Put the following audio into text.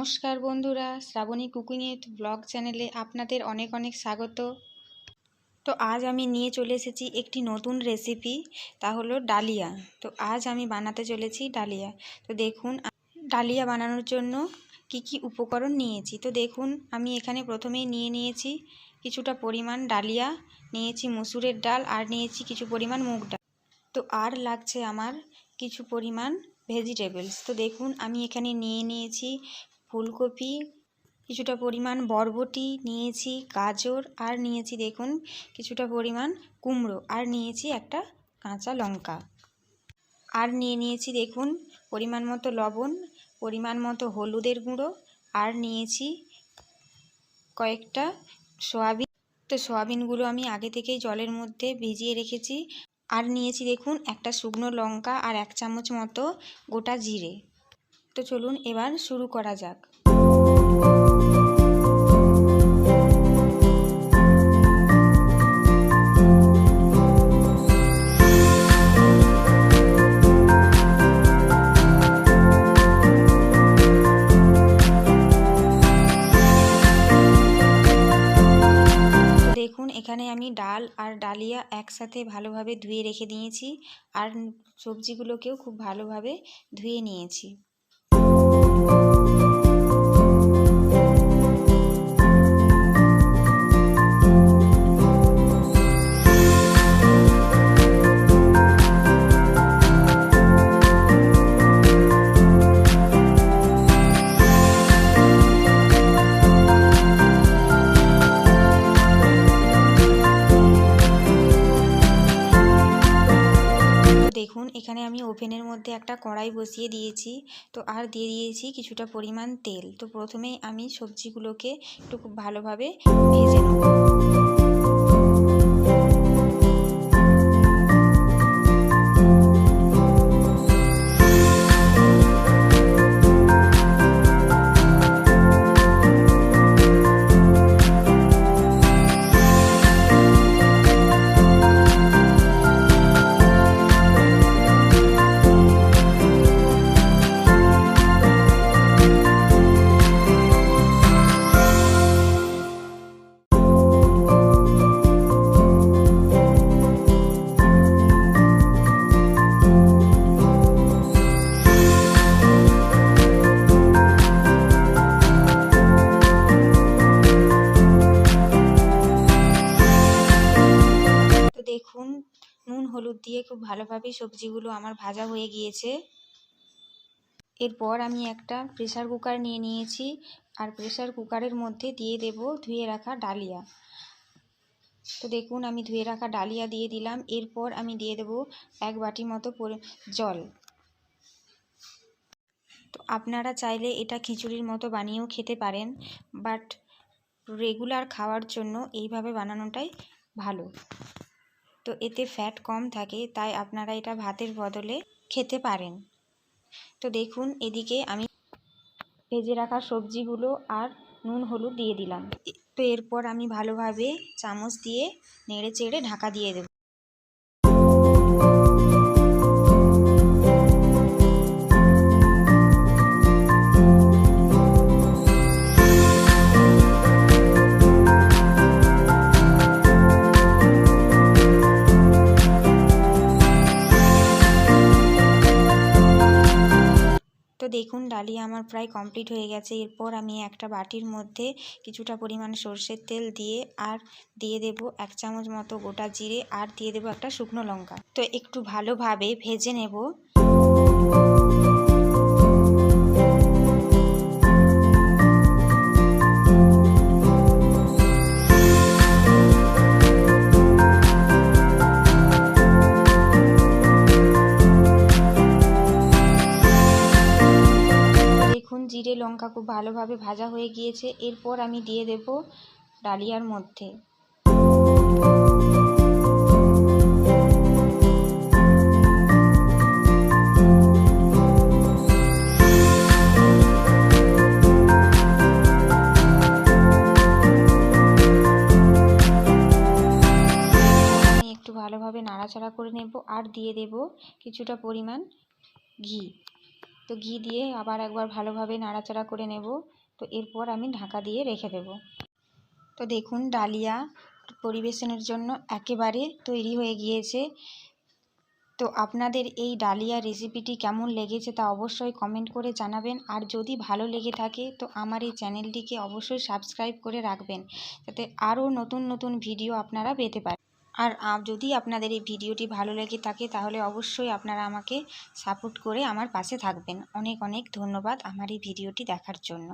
নমস্কার বন্ধুরা, Shrabani cooking with blog চ্যানেলে আপনাদের অনেক অনেক স্বাগত। তো আজ আমি নিয়ে চলে এসেছি একটি নতুন রেসিপি, তা হলো ডালিয়া। তো আজ আমি বানাতে চলেছি ডালিয়া। তো দেখুন ডালিয়া বানানোর জন্য কি কি উপকরণ নিয়েছি। তো দেখুন আমি এখানে প্রথমেই নিয়েছি কিছুটা পরিমাণ ডালিয়া, নিয়েছি মসুরের ডাল, আর নিয়েছি কিছু পরিমাণ মুগ ডাল। তো আর লাগছে আমার কিছু পরিমাণ ভেজিটেবলস। তো দেখুন আমি এখানে নিয়েছি ফুলকপি, কিছুটা পরিমাণ বরবটি নিয়েছি, গাজর, আর নিয়েছি দেখুন কিছুটা পরিমাণ কুমড়ো, আর নিয়েছি একটা কাঁচা লঙ্কা, আর নিয়েছি দেখুন পরিমাণ মতো লবণ, পরিমাণ মতো হলুদের গুঁড়ো, আর নিয়েছি কয়েকটা সয়াবিন। তো সয়াবিনগুলো আমি আগে থেকেই জলের মধ্যে ভিজিয়ে রেখেছি। আর নিয়েছি দেখুন একটা শুকনো লঙ্কা আর 1 চামচ মতো গোটা জিরে। তো চলুন এবার শুরু করা যাক। দেখুন এখানে আমি ডাল আর ডালিয়া একসাথে ভালোভাবে ধুয়ে রেখে দিয়েছি, আর সবজিগুলোকেও খুব ভালোভাবে ধুয়ে নিয়েছি। দেখুন এখানে আমি ওভেনের মধ্যে একটা কড়াই বসিয়ে দিয়েছি। তো আর দিয়ে দিয়েছি কিছুটা পরিমাণ তেল। তো প্রথমেই আমি সবজিগুলোকে একটু খুব ভালোভাবে ভেজে নেব। দেখুন নুন হলুদ দিয়ে খুব ভালোভাবে সবজিগুলো আমার ভাজা হয়ে গিয়েছে। এরপর আমি একটা প্রেসার কুকার নিয়েছি, আর প্রেসার কুকারের মধ্যে দিয়ে দেব ধুয়ে রাখা ডালিয়া। তো দেখুন আমি ধুয়ে রাখা ডালিয়া দিয়ে দিলাম। এরপর আমি দিয়ে দেব 1 বাটি মতো জল। তো আপনারা চাইলে এটা খিচুড়ির মতো বানিয়েও খেতে পারেন, বাট রেগুলার খাওয়ার জন্য এইভাবে বানানোটাই ভালো। তো এতে ফ্যাট কম থাকে, তাই আপনারা এটা ভাতের বদলে খেতে পারেন। তো দেখুন এদিকে আমি ভেজে রাখা সবজিগুলো আর নুন হলুদ দিয়ে দিলাম। তো এরপর আমি ভালোভাবে চামচ দিয়ে নেড়ে চেড়ে ঢাকা দিয়ে দেব। তো দেখুন ডালিয়া আমার প্রায় কমপ্লিট হয়ে গেছে। এরপর আমি একটা বাটির মধ্যে কিছুটা পরিমাণ সর্ষের তেল দিয়ে, আর দিয়ে দেব 1 চামচ মতো গোটা জিরে, আর দিয়ে দেব একটা শুকনো লঙ্কা। তো একটু ভালোভাবে ভেজে নেব। জিরে লঙ্কা খুব ভালোভাবে ভাজা হয়ে গিয়েছে। এরপর আমি দিয়ে দেব ডালিয়ার মধ্যে। আমি একটু ভালোভাবে নাড়াচাড়া করে নেব, আর দিয়ে দেব কিছুটা পরিমাণ ঘি। তো ঘি দিয়ে আবার একবার ভালোভাবে নাড়াচাড়া করে নেব। তো এরপর আমি ঢাকা দিয়ে রেখে দেব। তো দেখুন ডালিয়া পরিবেশনের জন্য একেবারে তৈরি হয়ে গিয়েছে। তো আপনাদের এই ডালিয়া রেসিপিটি কেমন লেগেছে তা অবশ্যই কমেন্ট করে জানাবেন। আর যদি ভালো লেগে থাকে তো আমার এই চ্যানেলটিকে অবশ্যই সাবস্ক্রাইব করে রাখবেন, যাতে আরও নতুন নতুন ভিডিও আপনারা পেতে পারেন। আর যদি আপনাদের এই ভিডিওটি ভালো লেগে থাকে তাহলে অবশ্যই আপনারা আমাকে সাপোর্ট করে আমার পাশে থাকবেন। অনেক অনেক ধন্যবাদ আমার এই ভিডিওটি দেখার জন্য।